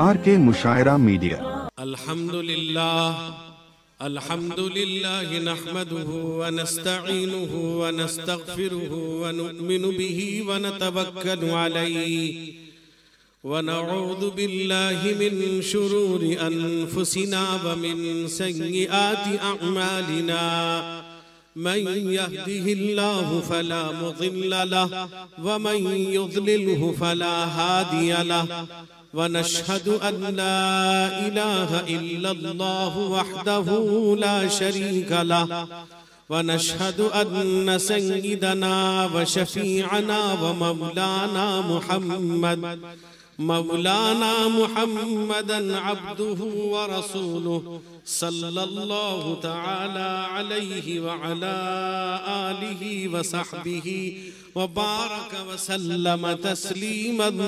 RK मुशायरा media. अल्हम्दुलिल्लाह नहमदुहु व नस्तईनुहु व नस्तगफिरुहु व नु'मिनु बिही व नतवक्कलु अलैहि व नऊज़ु बिल्लाहि मिन शुरूरि अनफुसिना व मिन सय्यिआति अअमालिना मन यहदिहिल्लाहु फला मुज़िल्ल लहु व मन युज़लिलहु फला हादिय लहु वनश्हदु अन ला इलाहा इल्लल्लाहु वहदहु ला शरीका लहु वनश्हदु अन्न सय्यिदना व शफीअना व मौलाना मुहम्मदन अब्दुहु व रसूलुहु सल्लल्लाहु तआला अलैहि व अला आलिहि व सहबिहि व बारक व सल्लम तस्लीमन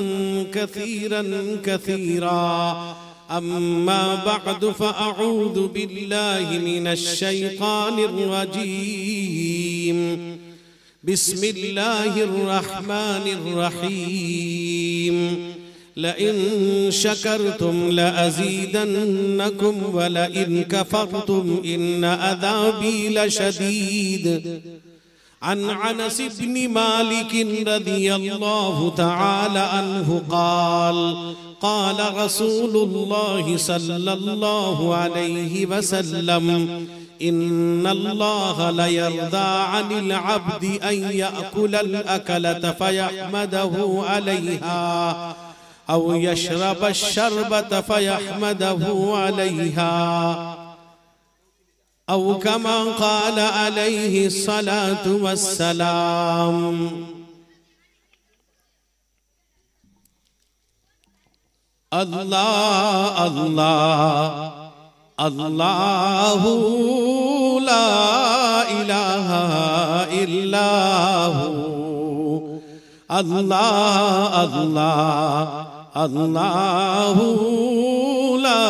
कसीरन कसीरा। अम्मा बअद फअऊज़ु बिल्लाहि मिनश शैतानिर रजीम। बिस्मिल्लाहिर रहमानिर रहीम। लइन शकरतुम लअज़ीदन्नकुम व लइन कफरतुम इन्न अज़ाबी लशदीद। अन अनस इब्न मालिक रज़ियल्लाहु तआला अन्हु क़ाल क़ाल रसूलुल्लाहि सल्लल्लाहु अलैहि वसल्लम इन्नल्लाह लयर्ज़ा अनिल अब्दि अन यअकुलल अकलत फयहमदहु अलैहा औ यशरबश शरबत फयहमदहु अलैहा औ कमा क़ाल अलैहि सलातु वस्सलाम। अल्लाह अल्लाह अल्लाहु ला इलाहा इल्लाहु। अल्लाह अल्लाह अल्लाहु ला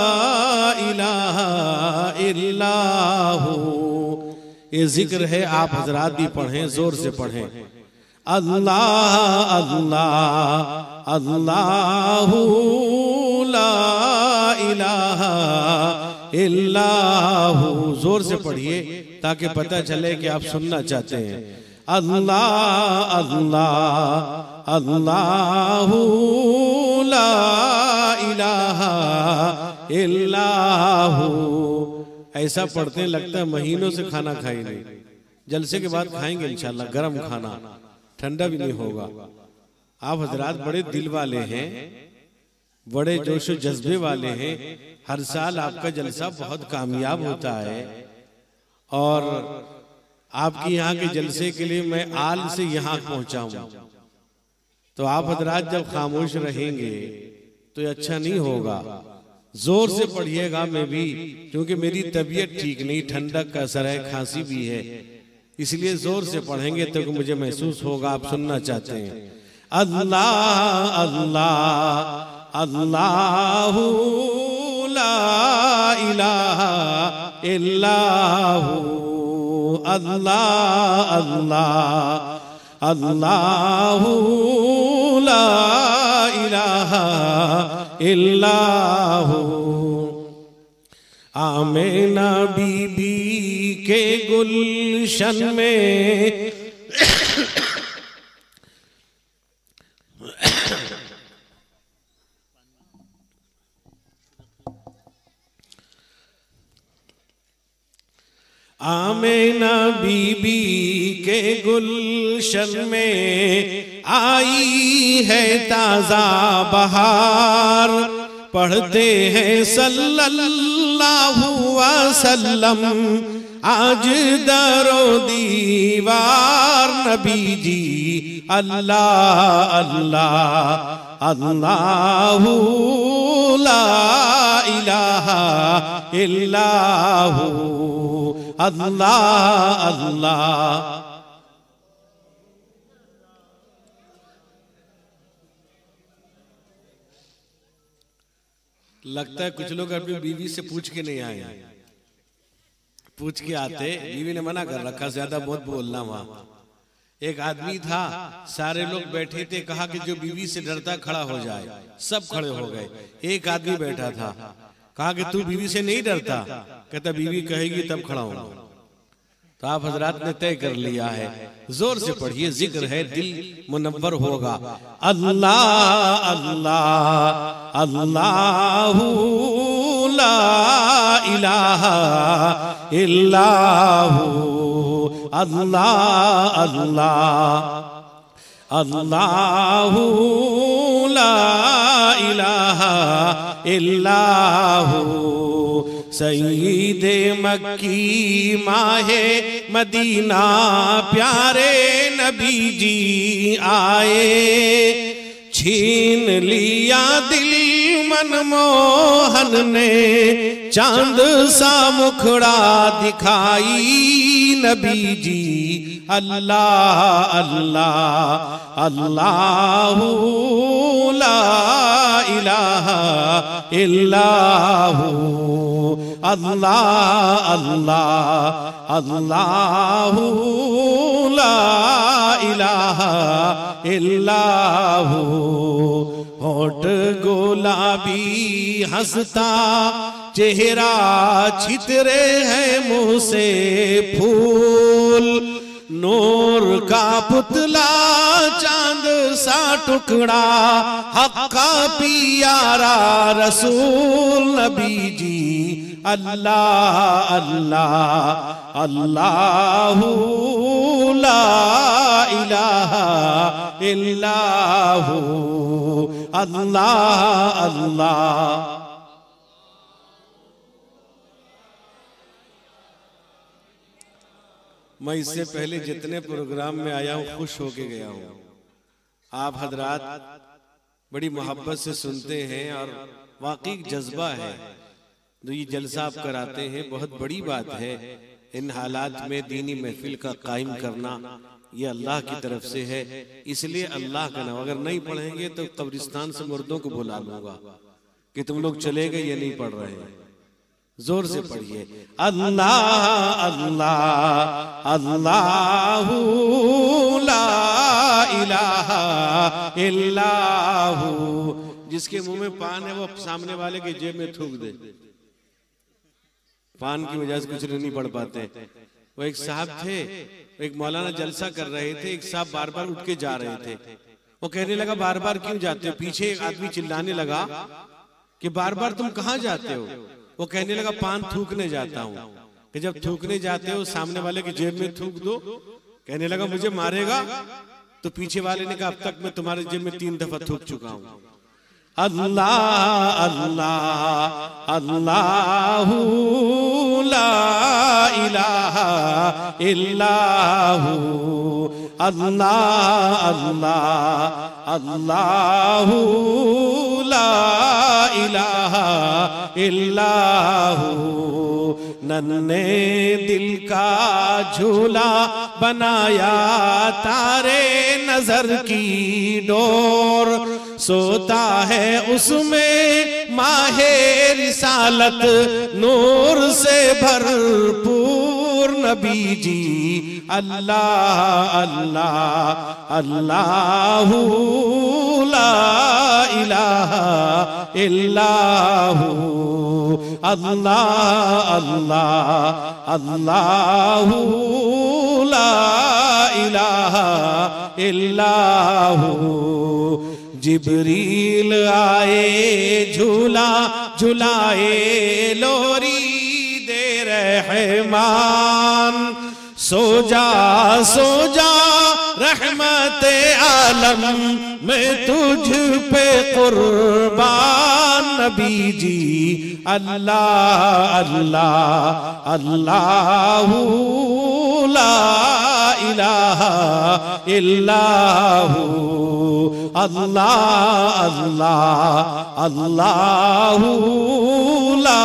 इलाहा इल्लाहु। ये जिक्र है, आप हजरात भी पढ़ें, जोर से पढ़ें। अल्लाह अल्लाह अल्लाहु ला इलाहा इल्लाहु। जोर से पढ़िए ताकि पता चले कि आप सुनना चाहते हैं। अल्लाह अल्लाह अल्लाहु ला इलाहा इल्लाहु। ऐसा पढ़ते लगता है महीनों से खाना खाए नहीं। जलसे के बाद खाएंगे इंशाल्लाह गरम खाना, ठंडा भी नहीं होगा। आप हजरात बड़े दिल वाले हैं, बड़े जोश व जज्बे वाले हैं। हर साल आपका जलसा बहुत कामयाब होता है और आपकी यहाँ के जलसे के लिए मैं आल से यहाँ पहुंचा हूं। तो आप हजरात जब खामोश रहेंगे तो ये अच्छा नहीं होगा। जोर से पढ़िएगा, मैं भी, क्योंकि मेरी तबीयत ठीक नहीं, ठंडक का असर है, खांसी भी है, इसलिए जोर से पढ़ेंगे तो मुझे महसूस होगा आप सुनना चाहते हैं। अल्लाह अल्लाह अल्लाहु ला इलाहा इल्लाहु। अल्लाह अल्लाह अल्लाहु ला इलाहा इल्लाहु। आमीना बीबी के गुलशन में आमीना बीबी के गुलशन में आई है ताजा बहार। पढ़ते हैं सल्लल्लाहु वसल्लम आज दरो दीवार। नबी जी अल्लाह अल्लाह अल्लाहु ला इलाहा इल्लाहु। अल्लाह अल्लाह लगता है कुछ लोग अपनी बीवी से पूछ के नहीं आए, पूछ के आते, बीवी ने मना कर रखा ज्यादा बहुत बोलना वहां, एक आदमी था, सारे लोग बैठे थे, कहा कि जो बीवी से डरता खड़ा हो जाए। सब खड़े हो गए, एक आदमी बैठा था, कहा कि तू बीवी से नहीं डरता? कहता बीवी कहेगी तब खड़ा होगा। तो आप हजरात ने तय कर लिया है, जोर से पढ़िए, जिक्र है, दिल मुनव्वर होगा। अल्लाह अल्लाह अल्लाहू ला इलाहा इल्लाहू, अल्लाह अल्लाह अल्लाहू ला इलाहा इल्लाहू, सईदे मक्की माहे मदीना प्यारे नबी जी आए। छीन लिया दिल मनमोहन ने, चांद सा मुखड़ा दिखाई नबी जी। अल्लाह अल्लाह अल्लाहू ला इलाहा इल्लाहू, अल्लाह अल्लाह अल्लाहू ला इलाहा इल्लाहू। होठ गुलाबी हंसता चेहरा छितरे है मुंह से फूल, नूर का पुतला चांद सा टुकड़ा, हक्का पियारा रसूल नबी जी। अल्लाह अल्लाह अल्लाहू ला इलाहा इल्लाहू, अल्लाह अल्लाह। मैं इससे पहले जितने प्रोग्राम में आया हूँ खुश होके गया हूँ। आप हजरात बड़ी मोहब्बत से सुनते हैं और वाकई जज्बा है जो ये जलसा आप कराते हैं, बहुत बड़ी बात है। इन हालात में दीनी महफिल का कायम करना ये अल्लाह की तरफ से है, इसलिए अल्लाह का नाम अगर नहीं पढ़ेंगे तो कब्रिस्तान से मुर्दों को बुला लूंगा कि तुम लोग चले गए, ये नहीं पढ़ रहे हैं। जोर से पढ़िए, अल्लाह अल्लाह अल्लाहू ला इलाहा इल्लाहू। जिसके मुंह में पान है वो सामने वाले के जेब में थूक दे, पान की वजह से कुछ नहीं पढ़ पाते। वो एक साहब थे, एक मौलाना जलसा कर रहे थे, एक साहब बार बार उठ के जा रहे थे। वो कहने लगा बार बार क्यों जाते हो? पीछे एक आदमी चिल्लाने लगा कि बार बार तुम कहाँ जाते हो? वो कहने लगा पान थूकने जाता हूँ। कि जब थूकने जाते हो सामने वाले की जेब में थूक दो। कहने लगा मुझे मारेगा? तो पीछे वाले ने कहा अब तक मैं तुम्हारे जेब में 3 दफा थूक चुका हूँ। अल्लाह अल्लाह अल्लाहू ला इलाहा इल्लाहू, अल्लाह अल्लाह अल्लाहू ला इलाहा इल्लाहू। नन्हे दिल का झूला बनाया तारे नजर की डोर, सोता है उसमें माहे रिसालत नूर से भरपूर नबी जी। अल्लाह अल्लाह अल्लाहू ला इलाहा इल्लाहू, अल्लाह अल्लाह अल्लाहू ला इलाहा इल्लाहू। जिब्रील आए झूला झुलाए लोरी दे रहमान, सो जा रहमते आलम में तुझ पे कुर्बान नबी जी। अल्लाह अल्लाह अल्लाहू ला इलाहा इल्लाहू, अल्लाह अल्लाह अल्लाहू ला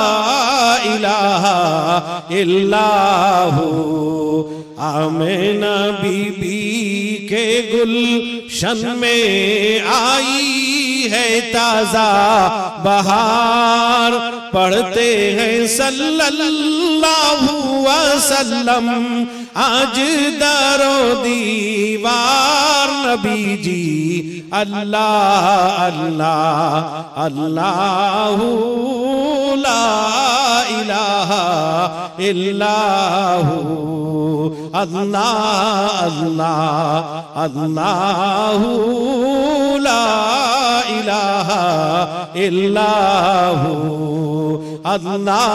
इलाहा इल्लाहू। आमिना बीबी के गुलशन में आई है ताजा बहार, पढ़ते हैं सल्लल्लाहु वसल्लम आज दरो दीवार। नबी जी अल्लाह अल्लाह अल्लाहु ला इलाहा इल्लाहु, अल्लाह अल्लाह अल्लाहु ला इलाहा इल्लाहु, अल्लाह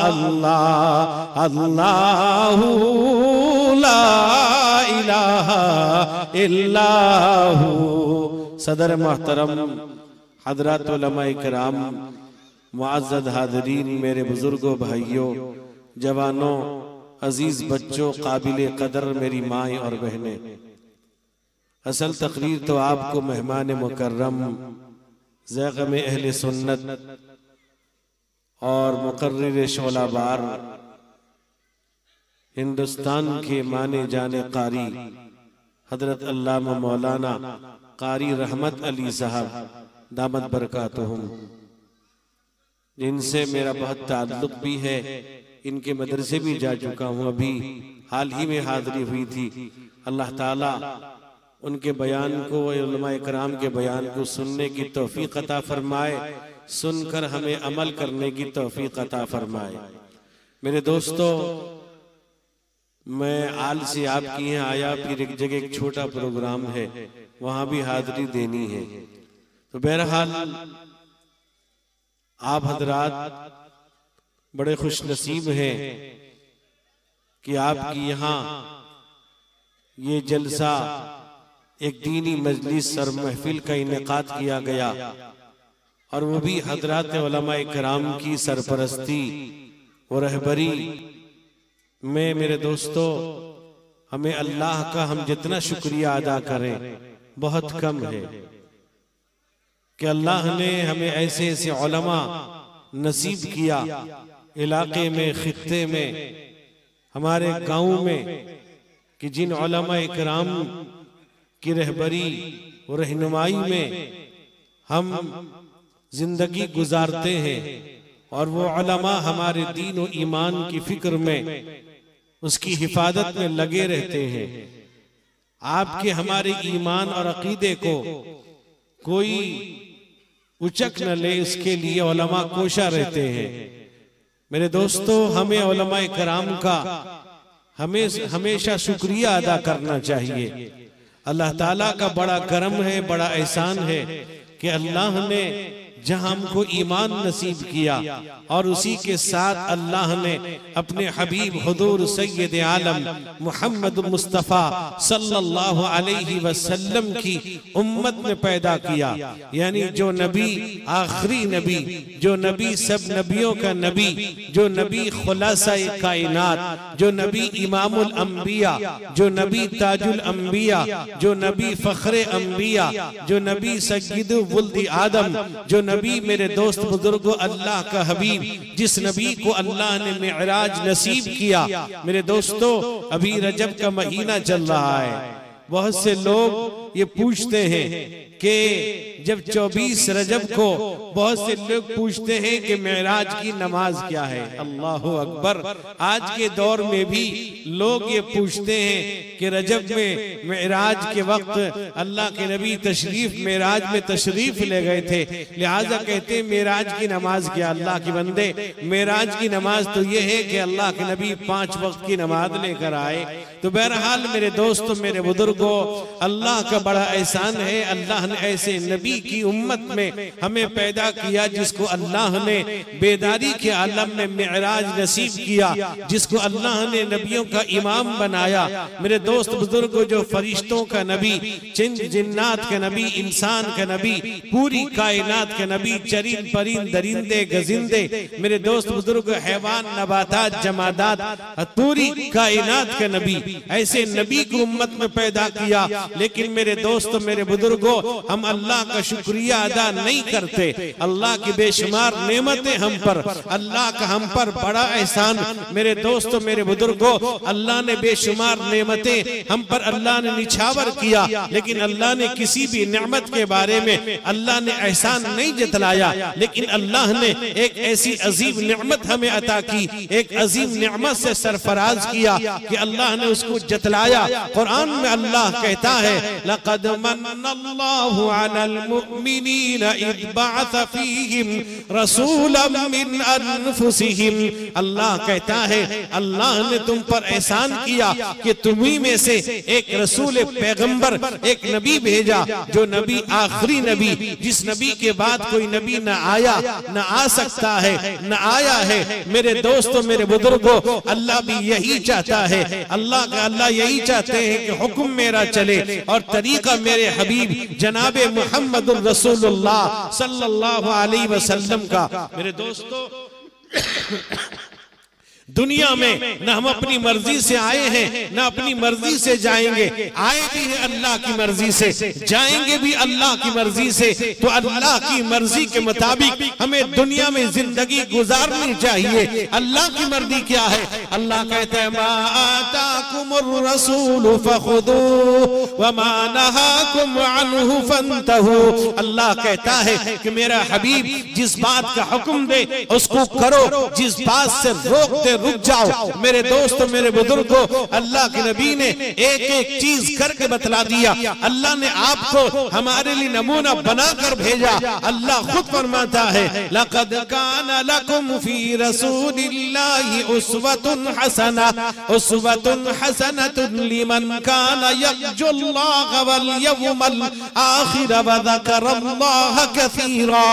अल्लाह अल्लाहु ला इलाहा इल्लाहु। सदर मोहतरम हजरत उलमाए किराम, मुअज़्ज़ज़ हाज़रीन, मेरे बुजुर्गों, भाइयों, जवानों, अजीज बच्चों, काबिल कदर मेरी माएँ और बहनें, असल तकरीर तो आपको मेहमान मुकर्रम ज़ैग़म अहले सुन्नत और मुकर्रिर शोलाबार हिंदुस्तान के माने जाने कारी हजरत अल्लामा मौलाना कारी रहमत अली साहब दामत बरकातुहुम, जिनसे मेरा बहुत ताल्लुक भी है, इनके मदरसे भी जा चुका हूँ, अभी हाल ही में हाज़री हुई थी। अल्लाह ताला उनके बयान को, उलमाए किराम के बयान को सुनने की तौफीक अता फरमाए, सुनकर हमें अमल करने की तौफीक अता फरमाए। मेरे दोस्तों, मैं आल से आपकी यहाँ आया, फिर एक जगह एक छोटा प्रोग्राम है, वहां भी हाजिरी देनी है। तो बहरहाल आप हजरात बड़े खुश नसीब हैं कि आपकी यहाँ ये जलसा एक दीनी मजलिस और महफिल का इनेकाद किया गया, और वो भी हजरात उलमाए किराम की सरपरस्ती और रहबरी में। मेरे दोस्तों, हमें अल्लाह का हम जितना शुक्रिया अदा करें बहुत कम है कि अल्लाह ने हमें ऐसे ऐसे उलमा नसीब किया, इलाके में, खित्ते में, हमारे गांव में, कि जिन उलमाए किराम की रहबरी और रहनुमाई में हम जिंदगी गुजारते हैं, और वो उलमा हमारे दीन और ईमान की फिक्र में, उसकी हिफाजत में लगे रहते हैं। आपके हमारे ईमान और अकीदे को कोई उचक न ले, इसके लिए उलमा कोशा रहते हैं। मेरे दोस्तों, हमें उलमाए किराम का हमेशा शुक्रिया अदा करना चाहिए। अल्लाह ताला का बड़ा करम है, बड़ा एहसान है कि अल्लाह ने जहां हमको ईमान नसीब किया, और उसी के साथ अल्लाह ने अपने हबीब हुजूर सैयद आलम मोहम्मद मुस्तफ़ा सल्लल्लाहु अलैहि वसल्लम की उम्मत में पैदा किया। यानी जो नबी आखिरी नबी, जो नबी सब नबियों का नबी, जो नबी खुलासाए कायनात, जो नबी इमामुल अंबिया, जो नबी ताजुल अंबिया, जो नबी फखरे अंबिया, जो नबी सय्यदु वुल्दी आदम, जो नबी मेरे दोस्त बुजुर्गों अल्लाह का हबीब, जिस नबी को अल्लाह ने मिअराज नसीब किया। मेरे दोस्तों, अभी रजब का महीना चल रहा है, बहुत से लोग ये पूछते हैं कि जब 24 रजब को बहुत से लोग पूछते हैं कि मेराज की नमाज क्या है। अल्लाहु अकबर। आज के दौर में भी लोग ये पूछते हैं कि रजब में मेराज के वक्त अल्लाह के नबी तशरीफ मेराज में तशरीफ ले गए थे, लिहाजा कहते हैं मेराज की नमाज क्या। अल्लाह की बंदे, मेराज की नमाज तो ये है कि अल्लाह के नबी 5 वक्त की नमाज लेकर आए। तो बहरहाल मेरे दोस्तों, मेरे बुजुर्गों, अल्लाह का बड़ा एहसान है, अल्लाह ने ऐसे नबी की उम्मत में हमें पैदा किया जिसको अल्लाह ने बेदारी के आलम में मेराज नसीब किया, जिसको अल्लाह ने नबियों का इमाम बनाया। मेरे दोस्त बुजुर्गों, जो फरिश्तों का नबी, जिन्नात का नबी, इंसान का नबी, पूरी कायनात का नबी, चरिंद परिंद दरिंदे गजिंदे, मेरे दोस्त बुजुर्ग, हैवान नबातात जमादात, पूरी कायनात का नबी, ऐसे नबी को उम्मत में पैदा किया। लेकिन मेरे दोस्तों, मेरे बुजुर्गों, हम अल्लाह का शुक्रिया अदा नहीं करते। अल्लाह की बेशुमार नेमतें हम पर, अल्लाह का हम पर बड़ा एहसान। मेरे दोस्तों, मेरे बुजुर्गों, अल्लाह ने बेशुमार नेमतें हम पर अल्लाह ने निछावर किया, लेकिन अल्लाह ने किसी भी नेमत के बारे में अल्लाह ने एहसान नहीं जतलाया। लेकिन अल्लाह ने एक ऐसी अजीम नेमत हमें अता की, एक अजीम नेमत से सरफराज किया कि अल्लाह ने उसको जतलाया। कुरान में अल्लाह कहता है, लक़द मन्नल्लाहु अलल मुमिनीना इज़ बअथ फीहिम रसूलन मिन अनफुसिहिम। अल्लाह कहता है, अल्लाह ने तुम पर एहसान किया कि तुम्ही में से एक रसूल पैगंबर, एक नबी भेजा, जो नबी आखिरी नबी, जिस नबी के बाद कोई नबी न आया, न आ सकता है, न आया है। मेरे दोस्तों, मेरे बुजुर्गों, अल्लाह भी यही चाहता है। अल्लाह यही चाहते हैं कि हुक्म मेरा चले और तरीका मेरे हबीब जनाबे मुहम्मदुर रसूलुल्लाह सल्लल्लाहु अलैहि वसल्लम का। मेरे दोस्तों, दुनिया में न हम अपनी मर्जी से आए हैं, न अपनी मर्जी से जाएंगे। आए भी हैं अल्लाह की मर्जी से, जाएंगे भी अल्लाह की मर्जी से। तो अल्लाह की मर्जी के मुताबिक हमें दुनिया में जिंदगी गुजारनी चाहिए। अल्लाह की मर्जी क्या है? अल्लाह कहते हैं, मा आताकुमुर रसूल फखुदूहु व मा नहाकुम अन्हु फंतहू। अल्लाह कहता है कि मेरा हबीब जिस बात का हुक्म दे उसको करो, जिस बात से रोक दे रुक जाओ। मेरे दोस्तों, मेरे बुजुर्गों, अल्लाह के नबी ने एक एक चीज करके बतला दिया। अल्लाह ने आपको हमारे लिए नमूना बनाकर भेजा। अल्लाह खुद फरमाता है, लक़द काना लकुम फी रसूलिल्लाहि उस्वतुन हसना, उस्वतुन हसनतुन लिमन काना यर्जुल्लाह वल यौमल आखिर व ज़करल्लाह कसीरा।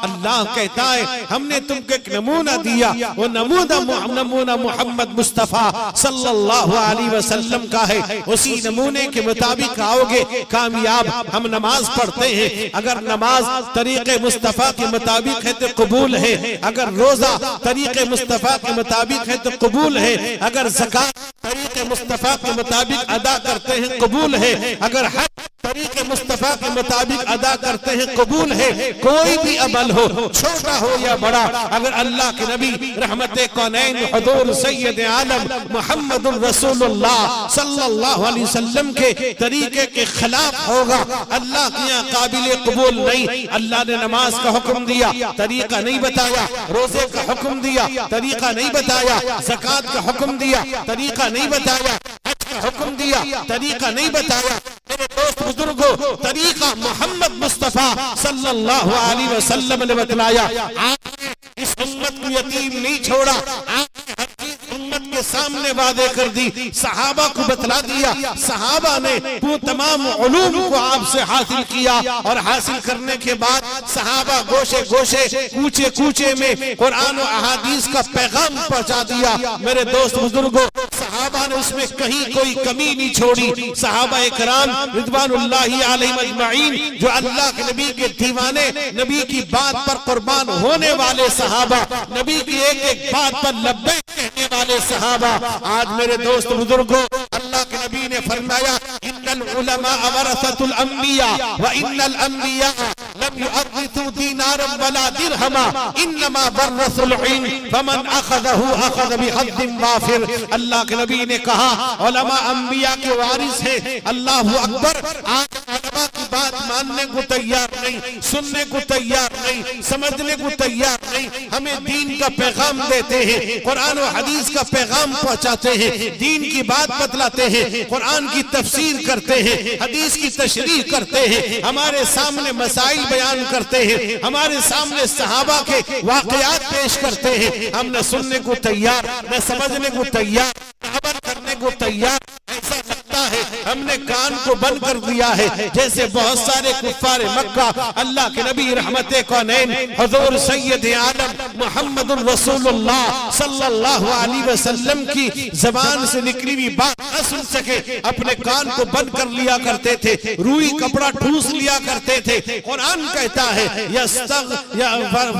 अल्लाह कहता है, हमने तुमको एक नमूना दिया, वो नमूना मोहम्मद मुस्तफा सल्लल्लाहु अलैहि वसल्लम का है। उसी नमूने के मुताबिक आओगे कामयाब। हम नमाज पढ़ते हैं, अगर नमाज तरीके मुस्तफा के मुताबिक है तो कबूल है। अगर रोजा तरीके मुस्तफा के मुताबिक है तो कबूल है। अगर ज़कात तरीके मुस्तफा के मुताबिक अदा करते हैं कबूल है। अगर हज तरीके मुस्तफा के मुताबिक अदा करते हैं कबूल है। कोई भी अमल हो, छोटा हो या बड़ा, अगर अल्लाह के नबी रहमते कौनैन हुजूर सैयद आलम मुहम्मदुर रसूलुल्लाह सल्लल्लाहु अलैहि वसल्लम के तरीके के खिलाफ होगा, अल्लाह के यहाँ काबिल कबूल नहीं। अल्लाह ने नमाज का हुक्म दिया, तरीका नहीं बताया। रोजे का हुक्म दिया, तरीका नहीं बताया। ज़कात का हुक्म दिया, तरीका नहीं बताया। हज का हुक्म दिया, तरीका नहीं बताया। मेरे दोस्त बुजुर्गों, तरीका मोहम्मद मुस्तफा सल्लल्लाहु अलैहि वसल्लम ने बतलाया। आपने इस उम्मत को यतीम नहीं छोड़ा, आपने हर चीज उम्मत के सामने वादे कर दी। सहाबा को बतला दिया, सहाबा ने वो तमाम उलूम को आपसे हासिल किया और हासिल करने के बाद सहाबा गोशे गोशे, कूचे कूचे में कुरान और अहादीस का पैगाम पहुंचा दिया। मेरे दोस्त बुजुर्गों, सहाबा ने उसमें कहीं कोई कमी नहीं छोड़ी। सहाबा इकराम रिज़वानुल्लाहि अलैहिम अजमईन, जो अल्लाह के नबी के दीवाने, नबी की बात पर कुर्बान होने वाले सहाबा, नबी की एक एक बात पर लब्बैक कहने वाले सहाबा। आज मेरे दोस्त बुजुर्गों, अल्लाह के नबी ने फरमाया, इन्नल उलमा वरसतुल अंबिया व इन्नल अंबिया लम युअर्रिसू दीनारन वला दिरहमा इन्नमा वरसुल इल्म फमन अखज़हु अखज़ बिहद्दिन वाफिर। अल्लाह के नबी ने कहा, उलमा अंबिया के वारिस हैं। अल्लाहु अकबर। आज उलमा की बात मानने को तैयार नहीं, सुनने को तैयार नहीं, समझने को तैयार नहीं। हमें दीन का पैगाम देते हैं, कुरान और हदीस का पैगाम पहुंचाते हैं, दीन की बात बतलाते हैं, कुरान की तफसीर करते हैं, हदीस की तशरीह करते हैं, हमारे सामने मसाइल बयान करते हैं, हमारे सामने सहाबा के वाकयात पेश करते हैं। हम न सुनने को तैयार, न समझने को तैयार, न अमल करने को तैयार। ऐसा लगता है हमने कान को बंद कर दिया है, जैसे बहुत सारे कुफ्फार मक्का अल्लाह के नबी रहमते कौनैन हुजूर सैयद आलम मुहम्मदुर रसूलुल्लाह सल्लल्लाहु अलैहि वसल्लम की जबान से निकली हुई बात न सुन सके, अपने कान को बंद कर लिया करते थे, रूई कपड़ा ठूस लिया करते थे। कुरान कहता है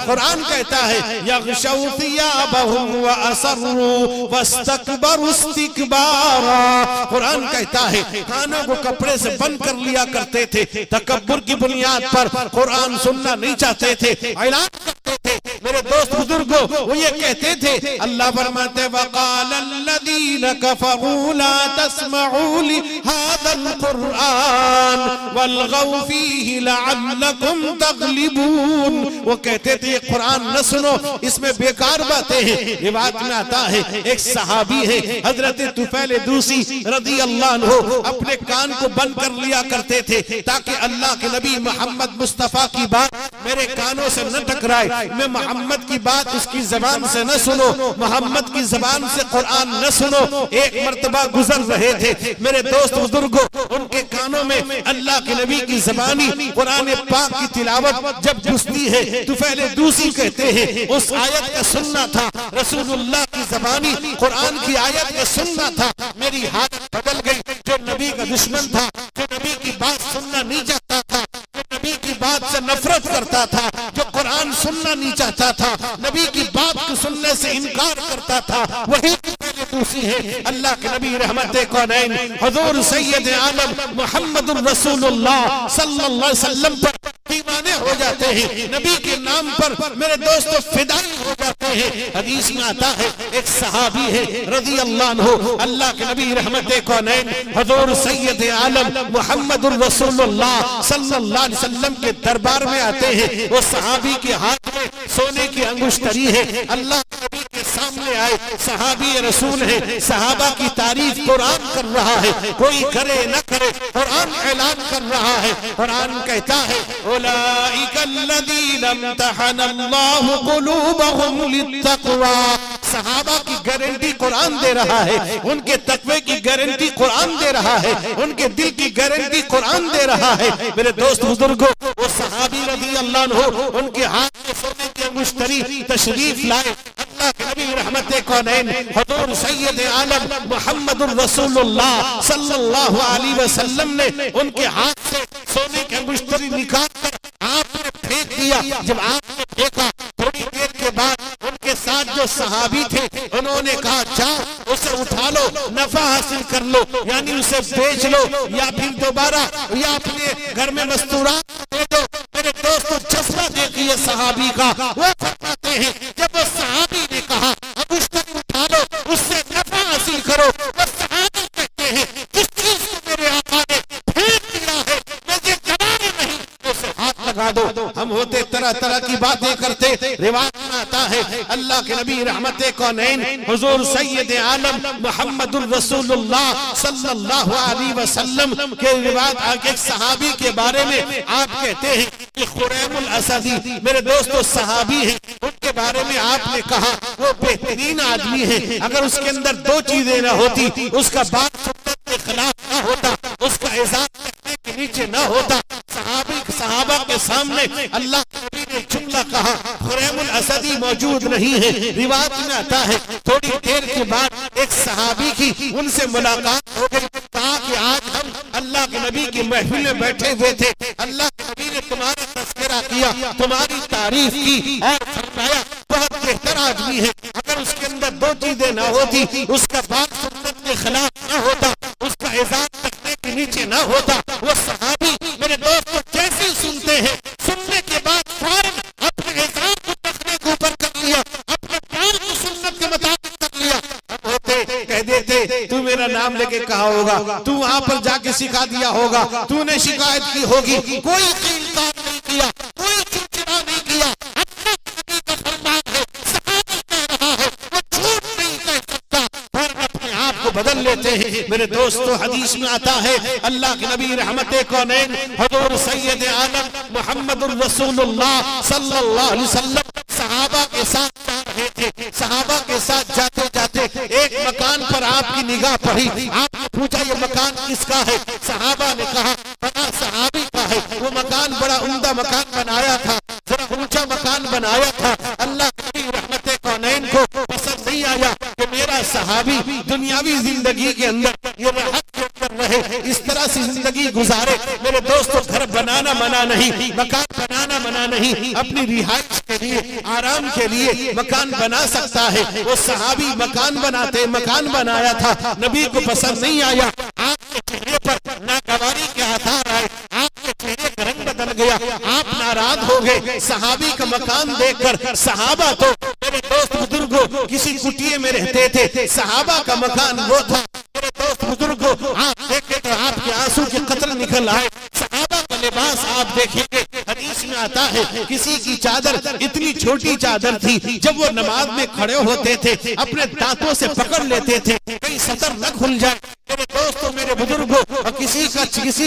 कुरान कहता है यग़शौ थियाबहुम व असर्रू वस्तकबरू इस्तिकबारा। कुरान कहता कहता है कानों को कपड़े से बंद कर लिया करते थे, तकब्बुर की बुनियाद पर कुरान सुनना नहीं चाहते थे, ऐलान करते थे। मेरे दोस्त बुजुर्गों, वो ये कहते थे, अल्लाह फरमाते वक़ालल्लज़ीना कफ़रू ला तस्मऊ लिहाज़ल कुरआन वल्गौ फ़ीही लअल्लकुम तग़लिबून। वो कहते थे ये कुरान न सुनो, इसमें बेकार बातें हैं। रिवायत में आता है एक सहाबी है हजरत तुफैल दूसी रज़ी अल्लाह अन्हु अपने कान को बंद कर लिया करते थे ताकि अल्लाह के नबी मोहम्मद मुस्तफा की बात मेरे कानों से न टकराए, मैं मोहम्मद की बात उसकी जबान से न सुनो, मोहम्मद की जबान से कुरान न सुनो। एक मर्तबा गुजर रहे थे मेरे दोस्त बुजुर्गों, उनके कानों में अल्लाह के नबी की जबानी कुरान पाक की तिलावत जब घुसती है तो पहले दूसरी कहते हैं उस आयत का सुनना था, रसूलुल्लाह की जबानी कुरान की आयत का सुनना था। मेरी हालत बदल गई। जो नबी का दुश्मन था, जो नबी की बात सुनना नहीं चाहता था, जो नबी की बात से नफरत करता था, जो कुरान सुनना नहीं चाहता था, नबी की बात को सुनने से इनकार करता था, वही पहले दूसरी है अल्लाह के नबी रहमते कौनैन हुजूर सैयद आलम मुहम्मदुर रसूलुल्लाह सल्लल्लाहु अलैहि वसल्लम पर दीवाने हो जाते हैं, नबी के नाम पर मेरे दोस्तों फिदाई हो जाते हैं। हदीस में आता है एक सहाबी है रज़ी अल्लाह अन्हु अल्लाह के नबी रहमते कौनैन हुजूर सैयद आलम मुहम्मदुर रसूलुल्लाह सल्लल्लाहु अलैहि वसल्लम के दरबार में आते हैं। वो सहाबी के हाथ में सोने की अंगुष्ठरी है, अल्लाह के नबी के सामने आए, सहाबी रसूल है, सहाबा की तारीफ कुरान कर रहा है, कोई करे न करे कुरान ऐलान कर रहा है। कुरान कहता है उलाइकल्लज़ीना इम्तहनल्लाहु क़ुलूबहुम लित्तक़वा। सहाबा की गारंटी कुरान दे रहा है, उनके तकवे की गारंटी कुरान दे रहा है, उनके दिल की गारंटी कुरान दे रहा है। मेरे दोस्त बुजुर्गों, वो सहाबी रज़ी अल्लाह अन्हु उनके हाथ में सोने की अंगुष्ठरी तशरीफ लाए। अल्लाह के नबी रहमते कौनैन हुजूर सैयद आलम मुहम्मदुर रसूलुल्लाह सल्लल्लाहु अलैहि वसल्लम ने उनके हाथ से सोने की अंगुष्ठरी निकाल कर आपने फेंक दिया। जब आपने फेंका थोड़ी देर के बाद उनके साथ जो सहाबी थे उन्होंने कहा जाओ उसे उठा लो, नफा हासिल कर लो, यानी उसे बेच लो या फिर दोबारा या अपने घर में मस्तूरात दे दो। मेरे दोस्तों जज्बा देखिए सहाबी का, वो फरमाते हैं जब वो सहाबी ने कहा अब उसको उठा लो, उससे नफा हासिल करो, वो सहाबी कहते हैं जिस चीज को मेरे आका ने फेंक दिया है मुझे जवाब नहीं, उसे हाथ लगा दो। हम होते तरह तरह की बातें करते। रिवायत में आता है अल्लाह के नबी रहमते कौनैन हुजूर सैयद आलम मुहम्मदुर रसूलुल्लाह सल्लल्लाहु अलैहि वसल्लम के रिवायत आगे सहाबी के बारे में आप कहते हैं कि खुरैमुल असदी मेरे दोस्तों सहाबी हैं, उनके बारे में आपने कहा वो बेहतरीन आदमी है। अगर उसके अंदर दो चीजें न होती, उसका बात सुन्नत के खिलाफ न होता, उसका इज़्ज़त करने के नीचे न होता। सहाबा के सामने अल्लाह के नबी ने जुमला कहा, खुरैमुल असदी मौजूद नहीं है। रिवायत में आता है थोड़ी देर के बाद एक सहाबी की उनसे मुलाकात हो गई। कहा कि आज हम अल्लाह के नबी की महफिल में बैठे हुए थे, अल्लाह के नबी ने तुम्हारा तज़किरा किया, तुम्हारी तारीफ की और फरमाया बहुत बेहतर आदमी है। अगर उसके अंदर दो चीजें न होती, उसका बात सुन्नत के खिलाफ न होता, उसका इज़्ज़त करने के नीचे न होता, वो सहाबी मेरे दोस्तों जैसे सुनते हैं, सुनने के बाद फौरन अपने इज़्ज़त को तखने के ऊपर कर लिया, अपने प्यार को सुन्नत के मुताबिक कर लिया। हम होते कह देते तू मेरा नाम लेके कहा होगा, तू वहां पर जाके सिखा दिया होगा, तूने शिकायत की होगी। कोई इनकार नहीं किया, कोई चिड़चिड़ा नहीं किया। अपना नबी का फरमान है, सहाबा कह रहा है, वो झूठ नहीं कह सकता और अपने आप को बदल लेते हैं। मेरे दोस्तों हदीस में आता है अल्लाह के नबी रहमते कौनैन हुजूर सैयद आलम मुहम्मदुर रसूलुल्लाह सल्लल्लाहु अलैहि वसल्लम सहाबा के साथ जा रहे थे। सहाबा के साथ जाते जाते एक मकान पर आपकी निगाह पड़ी। आपने पूछा ये मकान किसका है? सहाबा ने कहा बड़ा सहाबी का है। वो मकान बड़ा उम्दा मकान बनाया था, जरा ऊंचा मकान बनाया था। अल्लाह के नबी रहमते कौनैन को पसंद नहीं आया कि मेरा सहाबी दुनियावी जिंदगी के अंदर ये राहत के अंदर रहे, इस तरह से जिंदगी गुजारे। मेरे दोस्तों घर बनाना मना नहीं, मकान बनाना मना नहीं, अपनी रिहाइश के लिए आराम के लिए मकान बना सकता है। वो सहाबी मकान बनाते, मकान बनाया था, नबी को पसंद नहीं आया। आप आपके चेहरे पर नागवारी के आसार आए, आपके चेहरे का रंग बदल गया, आप नाराज हो गए। सहाबी का मकान देखकर, सहाबा तो मेरे दोस्त बुजुर्गों किसी कुटिया में रहते थे, सहाबा का मकान वो था। मेरे दोस्त बुजुर्गों आप देखे तो आपके आंसू के कतरे निकल आए। सहाबा का लिबास आप देखेंगे, हदीस में आता है किसी की चादर इतनी छोटी चादर थी, जब वो नमाज में खड़े होते थे अपने दांतों से पकड़ लेते थे कहीं सतर न खुल जाए। मेरे दोस्तों, मेरे बुजुर्गों, और किसी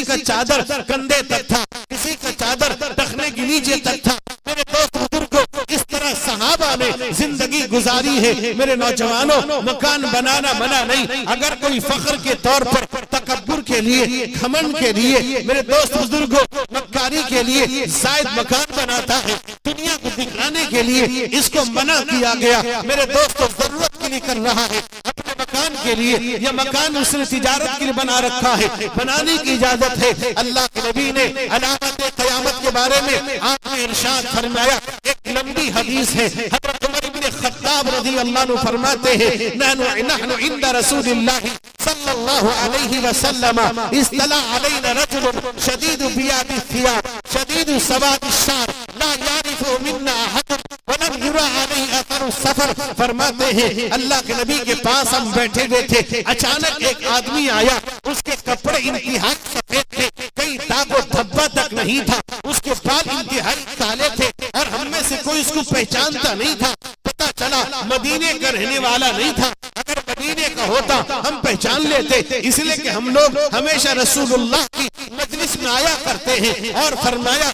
का चादर कंधे तक था, किसी का चादर टखने के नीचे तक था। मेरे दोस्त बुजुर्गों, इस तरह सहाबा ने जिंदगी गुजारी है। मेरे नौजवानों, मकान बनाना मना नहीं, अगर कोई फख्र के तौर पर, तकब्बुर के लिए, घमंड के लिए, मेरे दोस्त बुजुर्गों मक्कारी के लिए शायद मकान बनाता है, दुनिया को दिखाने के लिए, इसको मना किया गया। मेरे दोस्तों, जरूरत के लिए कर रहा है, अपने मकान के लिए, या मकान उसने तिजारत के लिए बना रखा है, बनाने की इजाजत है। अल्लाह के नबी ने अलामत क़यामत के बारे में आपने इरशाद फरमाया, एक लंबी हदीस है। हज़रत उमर इब्न ख़त्ताब रज़ी अल्लाह अन्हु फरमाते हैं, नहनु इंदा रसूलिल्लाह सल्लल्लाहु अलैहि वसल्लम इस्तला अलैना रजुल शदीद बियादि थियाब शदीद सवाद शार ला यारिफु मिन्ना अहद वलम युरा अलैहि अथर सफर। फरमाते हैं अल्लाह के नबी के पास हम बैठे हुए थे, अचानक एक आदमी आया, उसके कपड़े इंतहाई सफेद थे, कहीं दाग और धब्बा तक नहीं था, उसके बाल इंतहाई काले थे और हम में से कोई उसको पहचानता नहीं था। पता चला मदीने का रहने वाला नहीं था, अगर मदीने का होता हम पहचान लेते, इसलिए कि हम लोग हमेशा रसूलुल्लाह की मजलिस में आया करते हैं। और फरमाया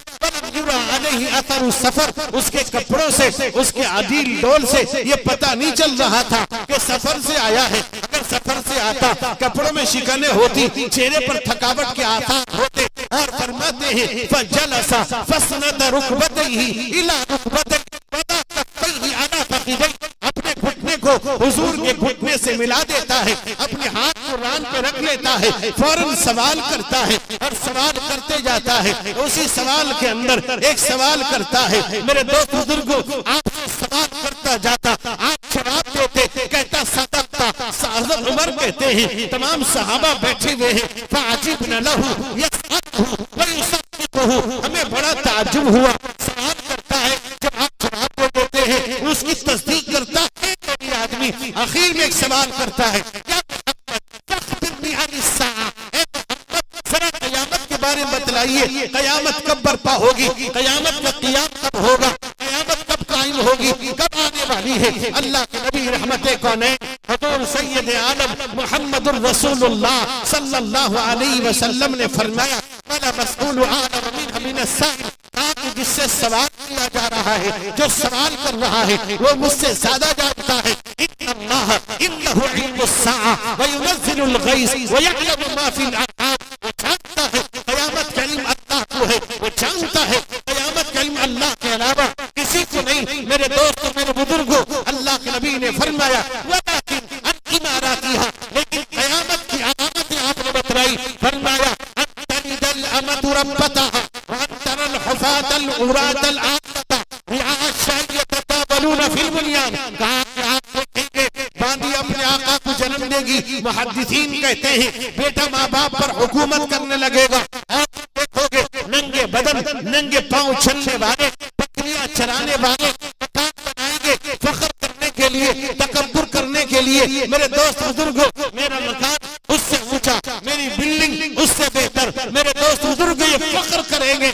अथर सफर, उसके कपड़ों से, उसके आदिल डोल से ये पता नहीं चल रहा था कि सफर से आया है। अगर सफर से आता, कपड़ों में शिकने होती, चेहरे पर थकावट के आसार होते। और फरमाते हैं फजलसा फसनद रुकबतैहि इला रुकबतैहि वदा कफ़ैहि अला फखिदैहि, अपने घुटने को हुजूर के घुटने से मिला देता है, अपने हाथ को रान पे रख लेता है, फौरन सवाल करता है और सवाल करते जाता है। उसी सवाल के अंदर एक सवाल करता है, मेरे दोस्त बुजुर्गों, आपसे सवाल करता जाता, आप जवाब देते, कहता सदक़ता। हज़रत उमर कहते हैं तमाम सहाबा बैठे हुए हैं, फ़अजिबना लहू यसअलहु व युसद्दिक़ुहु, हमें बड़ा ताज्जुब हुआ, सवाल करता है, जब आप जवाब देते हैं उसकी तस्दीक करता है कोई आदमी। आखिर में एक सवाल करता है, कयामत के बारे में बतलाइए, कयामत कब बर्पा होगी, कयामत का क़याम कब होगा, कयामत कब कायम होगी, कब आने वाली है। अल्लाह के नबी रहमते कौनैन हुज़ूर सैयद आलम मुहम्मदुर रसूलुल्लाह सल्लल्लाहु अलैहि वसल्लम ने फरमाया, वला मस्ऊलु आलम मिन अस्साइल, जिससे सवाल किया जा रहा है, जो सवाल कर रहा है वो मुझसे ज्यादा जानता है। इन्नल्लाह इन्नहु इल्मुस्साअ व युनज़्ज़िलुल गैस व यअलमु मा फिल अरहाम, वो जानता है क़यामत का इल्म अल्लाह को है, वो जानता है क़यामत का इल्म अल्लाह के अलावा किसी को नहीं। मेरे दोस्तों, मेरे बुजुर्गों, अल्लाह के नबी ने फरमाया वलाकिन अन इमारातिहा, लेकिन क़यामत की अलामतें आपने बतलाई। फरमाया अन्तलिदल अमतु रब्बतहा हुफ़ातल उरातल आक़ता रिआशाय यतताबलूना फिल बुनियान, कहा कि आप देखेंगे बांदी अपने आका को जन्म देगी। मुहद्दिसीन कहते हैं बेटा माँ बाप पर हुकूमत करने लगेगा, आप देखोगे नंगे बदन, नंगे पांव चलने वाले, बकरियां चराने वाले, मकान बनाएंगे फख्र करने के लिए, तकब्बुर करने के लिए। मेरे दोस्त बुजुर्गों, मेरा मकान उससे ऊंचा, मेरी बिल्डिंग उससे बेहतर, मेरे दोस्त बुजुर्ग ये फख्र करेंगे।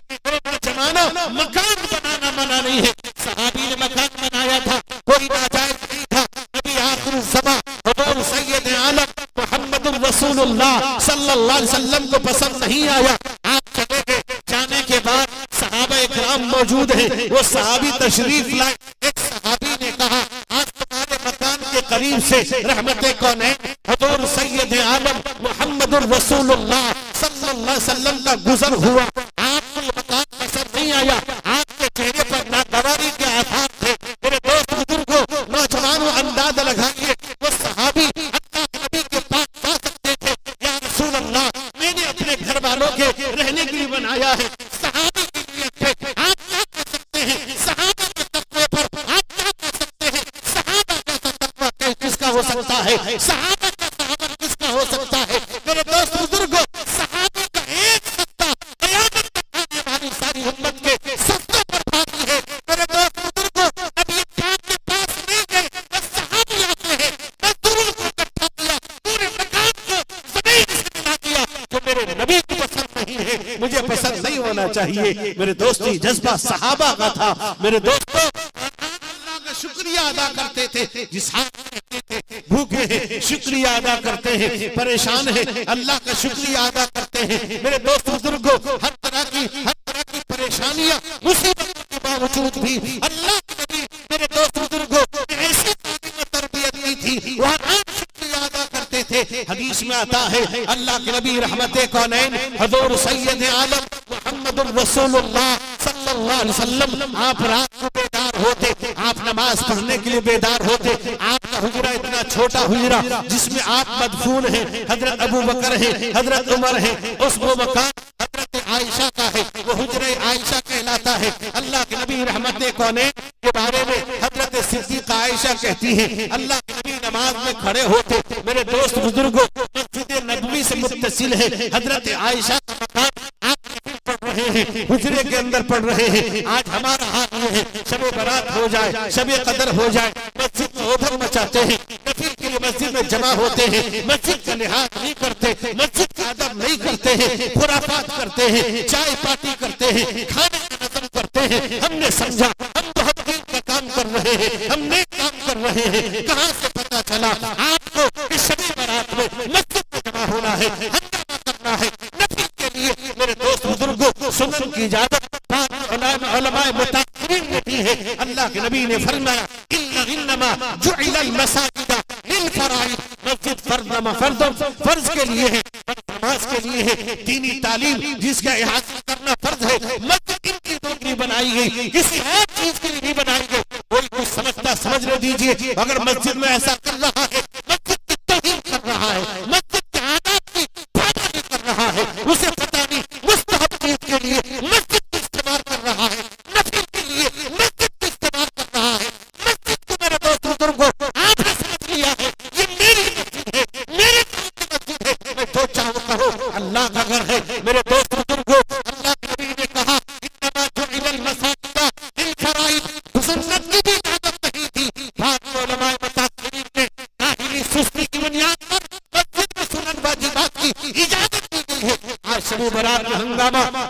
जमाना मकान बनाना मना नहीं है, सहाबी ने मकान बनाया था, कोई नाजायज नहीं था। नबी आखिर ज़मां हुज़ूर सैयद आलम मुहम्मदुर रसूलुल्लाह सल्लल्लाहु अलैहि वसल्लम को पसंद नहीं आया, आप चले गए। जाने के बाद सहाबा इकराम मौजूद हैं, वो सहाबी तशरीफ लाए। एक सहाबी ने कहा आज तुम्हारे मकान के करीब से रहमते कौनैन हुज़ूर सैयद आलम मुहम्मदुर रसूलुल्लाह सल्लल्लाहु अलैहि वसल्लम का गुजर हुआ, आपको ये मकान पसंद नहीं आया, आपके चेहरे पर नागवारी के आसार थे। मेरे दोस्त बुजुर्गों, नौजवानों, अंदाजा लगाइए वो सहाबी अल्लाह के नबी के पास जा सकते थे, या रसूल अल्लाह, मैंने अपने घर वालों के रहने के लिए बनाया है। सहाबी की नियत पे आप क्या कर सकते हैं, सहाबा के तक़वे पर आप क्या कर सकते हैं, सहाबा का तक़वा किसका हो सकता है, सहाबा का सहाबा किसका हो सकता है। मेरे दोस्त बुजुर्गों, पसंद नहीं होना चाहिए। मेरे दोस्तों, जज्बा सहाबा का था। मेरे दोस्तों, अल्लाह का शुक्रिया अदा करते थे। जिस भूखे हैं शुक्रिया अदा करते हैं, परेशान है अल्लाह का शुक्रिया अदा करते हैं। मेरे दोस्त बुजुर्गों, हर तरह की परेशानियां मुसीबतों के बावजूद भी अल्लाह के नबी, मेरे दोस्त बुजुर्गों, ऐसी तरबियत की थी, वहाँ शुक्रिया अदा करते थे। हदीस में आता है अल्लाह के नबी रहमते कौनैन हजूर सैयद आलम मुहम्मदुर रसूलुल्लाह सल्लल्लाहु अलैहि वसल्लम, आप रात को बेदार होते, आप नमाज पढ़ने के लिए बेदार होते। आपका हुजरा इतना छोटा हुजरा जिसमें आप मदफून हैं, हजरत अबू बकर है, हजरत उमर है, उस वो मकान हजरत आयशा का है, वो हुजरे आयशा कहलाता है। अल्लाह के नबी रहमते कौनैन के बारे में हजरत सिद्दीक़ा आयशा कहती है अल्लाह के नबी नमाज में खड़े होते। मेरे दोस्त बुजुर्गों, मस्जिद नबवी से मुत्तसिल है हजरत आयशा का मकान, पढ़ रहे हैं हुजरे के अंदर पढ़ रहे हैं। आज हमारा हाल ये है, शबे बारात हो जाए, शबे कदर हो जाए, मस्जिद में उधर मचाते हैं, नफिल के लिए मस्जिद में जमा होते हैं, मस्जिद का लिहाज नहीं करते, मस्जिद का अदब नहीं करते हैं, खुराफात करते हैं, चाय पार्टी करते हैं, खाने का नजम करते हैं। हमने समझा हम बहुत दिन का काम कर रहे हैं, हम नेक काम कर रहे हैं। कहाँ से पता चला आपको इस शबे बारात में मस्जिद में जमा होना है, हंगामा करना है नफिल के लिए। मेरे दोस्त बुजुर्गों, सुनन की इजाजत उलमाए मुताअखिरीन ने दी है। अल्लाह के नबी ने फरमाया इन्नमा जुइलल मसाजिद लिल फराइद, मस्जिद फर्ज के लिए है, नमाज के लिए है। दीनी तालीम जिसका इहाता करना फर्ज है, मस्जिद इनकी दूसरी बनाई गई, किसी और चीज के लिए नहीं बनाई गई। कोई कुछ समझता समझने दीजिए, अगर मस्जिद में ऐसा कर रहा है, मस्जिद की तौहीन कर रहा है, मस्जिद के आदाब की पाबंदी कर रहा है, उसे पता नहीं मुस्तहब चीज के लिए मस्जिद को इस्तेमाल कर रहा है, नफिल के लिए मस्जिद को इस्तेमाल कर रहा है। मस्जिद को मेरे दोस्त बुजुर्गों, आपने समझ लिया है ये मेरी मस्जिद है, मेरे मस्जिद है, मैं जो चाहूँ करो, अल्लाह का घर है। मेरे दोस्त बुजुर्गों, अल्लाह के नबी ने कहा इन्नमा जुइलल मसाजिद लिल फराइद, सुन्नत की भी इजाजत नहीं थी। बाद में उलमाए मुताअखिरीन ने काहिली सुस्ती की बुनियाद पर मस्जिद में सुन्नत वाजिबात की इजाजत दी गई है। आज शबे बारात में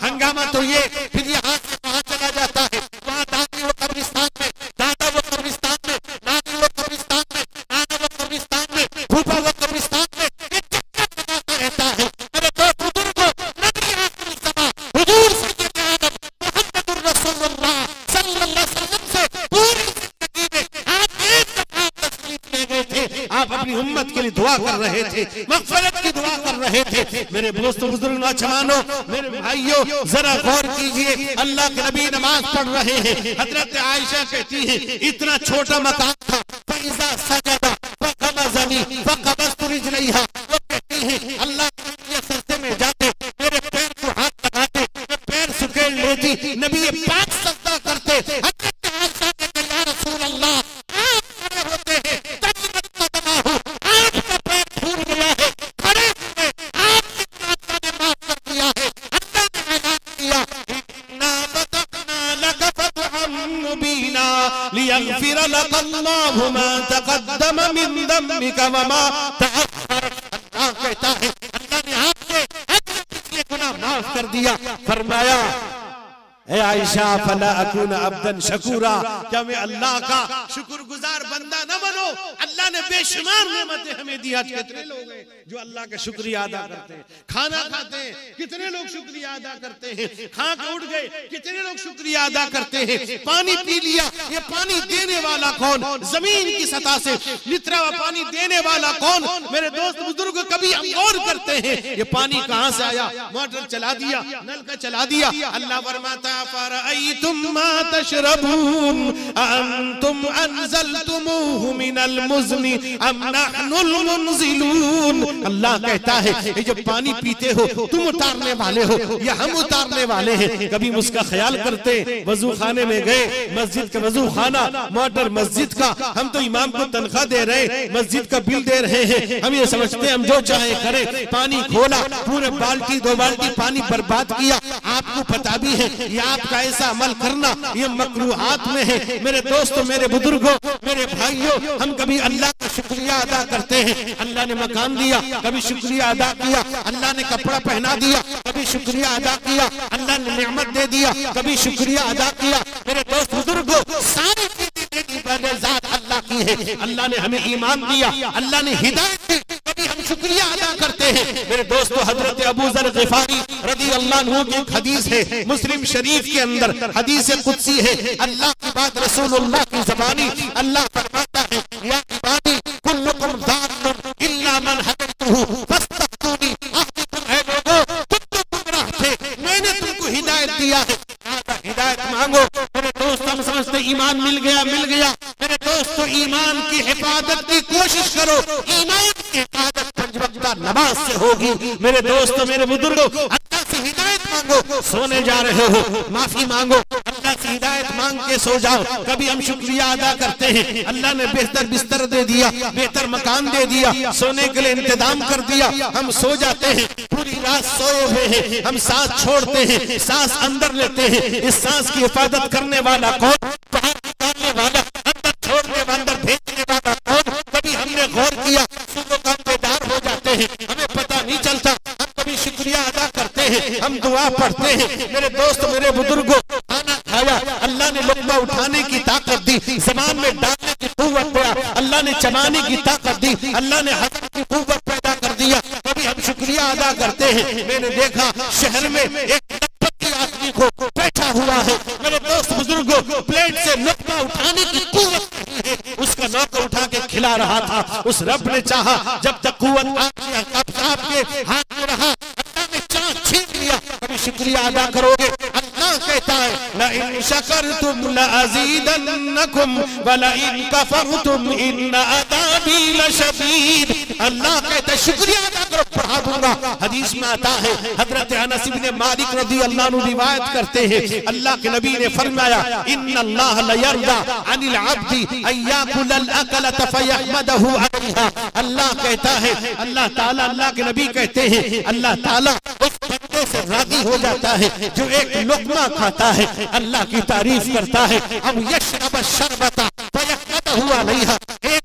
हंगामा तो ये फिर यहाँ से वहाँ चला जाता है, वहाँ दादी वो कब्रिस्तान में, दादा वो कब्रिस्तान में, नानी वो कब्रिस्तान में, नाना वो कब्रिस्तान में, फूफा वो कब्रिस्तान में, ये चक्कर लगाता रहता है। मेरे दोस्त बुजुर्गों, नबी आखिर ज़मां हुजूर सैयद आलम मुहम्मदुर रसूलुल्लाह सल्लल्लाहु अलैहि वसल्लम से पूरी जिंदगी में आप एक दफा तस्लीम ले गए थे। आप अपनी उम्मत के लिए दुआ कर रहे थे, मग़फ़िरत की दुआ कर रहे थे। मेरे दोस्त बुजुर्ग, नौजवानों, मेरे भाइयों, जरा गौर कीजिए, अल्लाह के नबी नमाज पढ़ रहे हैं। हजरत आयशा कहती है इतना छोटा मकान था, फइज़ा सजदा फक़बज़नी फक़बज़तु रिजलैहा, वो कहती है अल्लाह के नबी सजदे में जाते, मेरे पैर को हाथ लगाते, मैं पैर सुकेड़ लेती, नबी पाक सजदा करते। हजरत आयशा कहती या रसूल अल्लाह, आप खड़े होते हैं तब कदमा हो, आपका पैर फूल गया है, खड़े हुए आप कितना अल्लाह ने माफ कर दिया है। अल्लाह ने ऐलान किया इन्ना फतहना लक फतहन मुबीना लियगफिर लक अल्लाहु मा तक़द्दम मिन ज़म्बिका व मा तअख़्ख़र। अल्लाह कहता है अल्लाह ने आपके पिछले गुनाह माफ कर दिया। फरमाया ए आयशा फला अकून अब्दन शकूरा, क्या मैं अल्लाह का शुक्रगुजार बंदा न बनो? अल्लाह ने बेशुमार नेमतें हमें दी। आज कितने लोग हैं जो अल्लाह का शुक्रिया अदा करते हैं? खाना खाते हैं, कितने लोग शुक्रिया अदा करते हैं? खा के उठ गए, कितने लोग शुक्रिया अदा करते हैं? पानी पी लिया, ये पानी देने वाला कौन? जमीन की सतह से नितरा हुआ पानी देने वाला कौन? मेरे दोस्त बुजुर्ग, कभी हम गौर करते हैं ये पानी कहाँ से आया? मोटर चला दिया, नल का चला दिया। अल्लाह फरमाता फरअयतुम मा तशरबून अंतुम अनज़लतुमूहु मिनल मुज़नी अम नहनुल मुनज़िलून। अल्लाह कहता है ये जो पानी पीते हो तुम उतारने वाले हो या हम उतारने वाले हैं? कभी उसका ख्याल करते? वजू खाने में गए, मस्जिद का वजू खाना, मोटर मस्जिद का, हम तो इमाम को तनख्वाह दे रहे, मस्जिद का बिल दे रहे हैं, हम ये समझते हैं हम जो चाहे करें। पानी खोला, पूरे बाल्टी 2 बाल्टी पानी बर्बाद किया। आपको पता भी है ये आपका ऐसा अमल करना ये मकरूहात में है। मेरे दोस्तों, मेरे बुजुर्गों, मेरे भाइयों, हम कभी अल्लाह का शुक्रिया अदा करते हैं, अल्लाह ने मकान दिया, कभी शुक्रिया अदा किया, अल्लाह ने कपड़ा पहना दिया, कभी शुक्रिया अदा किया, अल्लाह ने नेमत दे दिया, कभी शुक्रिया अदा किया। मेरे दोस्त बुजुर्गों, सारी अल्लाह की है। अल्लाह ने हमें ईमान दिया, अल्लाह ने हिदायत दी, कभी हम शुक्रिया अदा करते हैं। मेरे दोस्तों, हजरत अबू ज़र ग़िफ़ारी रज़ी अल्लाह अन्हु की एक हदीस है, मुस्लिम शरीफ के अंदर हदीस कुदसी है। अल्लाह की बात रसूलुल्लाह की ज़बानी, अल्लाह फरमाता है, या इबादी कुल्लुकुम दाल्लुन इल्ला मन हदैतुहु फस्तहदूनी। ऐ लोगों, तुम तो गुमराह थे, मैंने तुमको हिदायत दिया है, हिदायत मांगो। मेरे दोस्त, हम समझते ईमान मिल गया। मेरे दोस्तों, ईमान की हिफाजत की कोशिश करो। ईमान की हिफाजत 5 वक्त नमाज से होगी। मेरे दोस्तों, मेरे बुजुर्गों, अल्लाह से हिदायत मांगो। सोने जा रहे हो, माफी मांगो, अल्लाह से हिदायत मांग के सो जाओ। कभी हम शुक्रिया अदा करते हैं, अल्लाह ने बेहतर बिस्तर दे दिया, बेहतर मकान दे दिया, सोने के लिए इंतजाम कर दिया, हम सो जाते हैं, पूरी रात सोए हुए हैं, हम सांस छोड़ते हैं, सांस अंदर लेते हैं। इस सांस की हिफाजत करने वाला कौन? बाहर निकालने वाला, अंदर छोड़ने वाला, अंदर भेजने वाला कौन? कभी हमने गौर किया? सुबह हम बेदार हो जाते हैं, हमें पता नहीं चलता। हम कभी शुक्रिया अदा करते हैं, हम दुआ पढ़ते हैं। मेरे दोस्त, मेरे बुजुर्गों, खाना खाया, अल्लाह ने लुक़मा उठाने की ताकत दी, ज़बान में डालने की क़ुव्वत दिया, अल्लाह ने चबाने की ताकत दी, अल्लाह ने हज़म की क़ुव्वत पैदा कर दिया। कभी हम शुक्रिया अदा करते हैं। मैंने देखा शहर में एक आदमी को बैठा हुआ है, मेरे दोस्त बुजुर्गों, प्लेट से लुक़मा उठाने की क़ुव्वत नहीं है, उसका नौकर उठा के खिला रहा था। उस रब ने चाहा, जब तक क़ुव्वत आपके हाथ में रहा, अल्लाह ने चाह छीन लिया। कभी शुक्रिया अदा करोगे? अल्लाह कहता है, लइन शकरतुम लअज़ीदन्नकुम वलइन कफरतुम इन्न अज़ाबी लशदीद। अल्लाह कहता है, शुक्रिया अदा करो, बढ़ा दूंगा। हदीस में आता है, हजरत अनस इब्न मालिक रज़ी अल्लाह अन्हु रिवायत करते हैं, अल्लाह के नबी ने फरमाया, इन्नल्लाह लयर्दा अनिल अब्दी अय्याकुल अकलत फयहमदहु अलैहा। अल्लाह कहता है, अल्लाह ताला, अल्लाह के नबी कहते हैं, अल्लाह ताला उस बंदे से राजी हो जाता है जो एक लुक़मा खाता है, अल्लाह की तारीफ करता है। अब यशरब शरबता फयहमदहु अलैहा, एक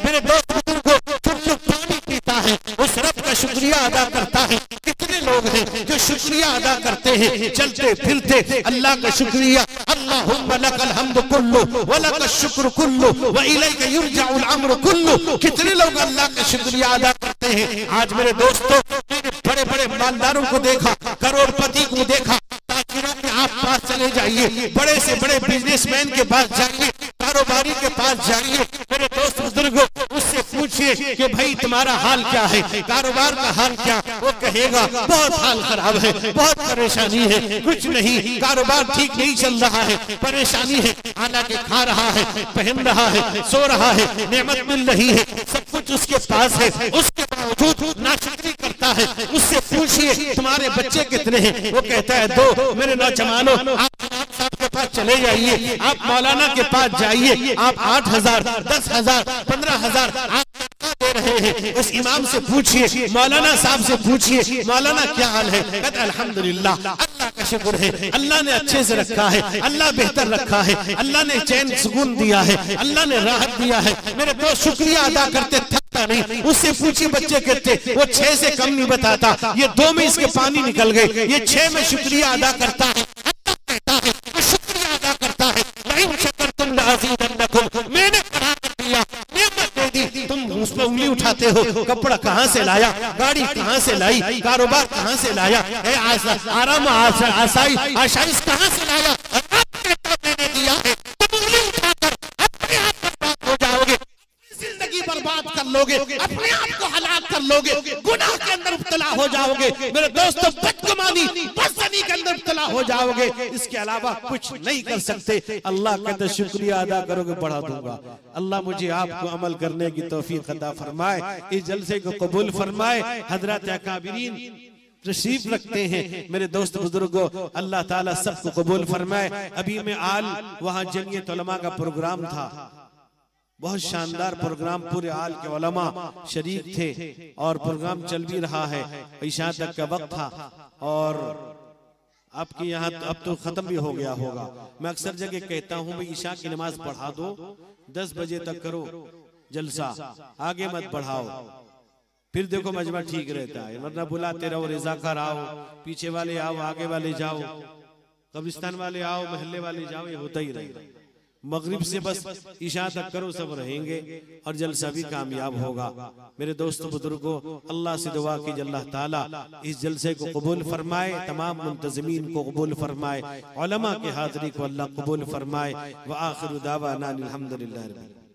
मेरे दोस्त बुजुर्गों, जो पानी पीता है, उस रब का शुक्रिया अदा करता है। कितने लोग हैं जो शुक्रिया अदा करते हैं, चलते फिरते अल्लाह का शुक्रिया। अल्लाहुम्मा लकल हम्दु कुल्लु व लकल शुक्र कुल्लु व इलैका युरजउल अम्रु कुल्लु। कितने लोग अल्लाह का शुक्रिया अदा करते हैं। आज मेरे दोस्तों, मैंने बड़े बड़े मालदारों को देखा, करोड़पति को देखा, ताजिरों के आप पास चले जाइए, बड़े से बड़े बिजनेसमैन के पास जाइए, कारोबारी के पास जाइए, मेरे दोस्त बुजुर्गों, उससे पूछिए कि भाई तुम्हारा हाल क्या है, कारोबार का हाल क्या? वो कहेगा बहुत हाल खराब है, बहुत परेशानी है, कुछ नहीं, कारोबार ठीक नहीं चल रहा है, परेशानी है। हालांकि खा रहा है, पहन रहा है, सो रहा है, नेमत मिल रही है, सब कुछ उसके पास है, उसके बावजूद नाशुक्री करता है। उससे पूछिए तुम्हारे बच्चे कितने हैं? वो कहता है 2। मेरे नौजवानों, आप साहब के पास चले जाइए, आप मौलाना के पास जाइए, आप 8,000, 10,000, 15,000 दे रहे हैं। उस इमाम से पूछिए, मौलाना साहब से पूछिए, मौलाना क्या हाल है? कहते अल्हम्दुलिल्लाह, अल्लाह का शुक्र है, अल्लाह ने अच्छे से रखा है, अल्लाह बेहतर रखा है, अल्लाह ने चैन सुकून दिया है, अल्लाह ने राहत दिया है। मेरे दोस्त, शुक्रिया अदा करते थकता नहीं। उससे पूछिए बच्चे कितने, वो 6 से कम नहीं बताता, ये 2 में इसके पानी निकल गए, ये 6 में शुक्रिया अदा करता है। अल्लाह कहता है, शुक्रिया अदा करता है, लइन शकरतुम लअज़ीदन्नकुम, मैंने करा दिया, नेमत दे दी, तुम उस पर उंगली उठाते हो। कपड़ा कहाँ से लाया, गाड़ी कहाँ से लाई, कारोबार कहाँ से लाया, आराम आसाइश कहाँ से लाया? मैंने दिया है, तुम उंगली उठाकर अपने आप बर्बाद हो जाओगे, जिंदगी बर्बाद कर लोगे, अपने आप को हलाक कर लोगे, गुनाह के अंदर मुब्तला हो जाओगे। मेरे दोस्तों, बदगुमानी, बदसनी के अंदर मुब्तला हो जाओगे। इसके अलावा कुछ नहीं कर सकते। अल्लाह कहते शुक्रिया अदा करोगे, बढ़ा दूंगा। अल्लाह मुझे आपको अमल करने की तौफीक अता फरमाए, इस जलसे को कबूल फरमाए। हजरत अकाबिरीन तशरीफ रखते हैं। मेरे दोस्त बुजुर्गों, अल्लाह ताला सबको कबूल फरमाए। अभी में आल वहाँ जमीयत उलमा का प्रोग्राम था, बहुत शानदार प्रोग्राम, पूरे आल के उलमा शरीक थे और प्रोग्राम चल भी रहा है, इशा तक का वक्त था और आपके यहाँ अब तो खत्म भी हो गया होगा। मैं अक्सर जगह कहता हूँ भाई ईशा की नमाज पढ़ा दो, 10 बजे तक करो जलसा, आगे मत बढ़ाओ, फिर देखो मजमा ठीक रहता है। वरना बुलाते रहो, रज़ाकार आओ, पीछे वाले आओ, आगे वाले जाओ, कब्रिस्तान वाले आओ, महल्ले वाले जाओ, ये होता ही रहेगा। मगरिब से बस ईशा तक करो, सब रहेंगे और जलसा भी कामयाब होगा। मेरे दोस्तों बुजुर्गों, अल्लाह से दुआ कीजिए अल्लाह ताला इस जलसे को कबूल फरमाए, तमाम मुंतज़िमीन को कबूल फरमाए, उलमा के हाज़री को अल्लाह कबूल फरमाए। व आखिरु दावाना अनिल हम्दुलिल्लाहि रब्बिल आलमीन।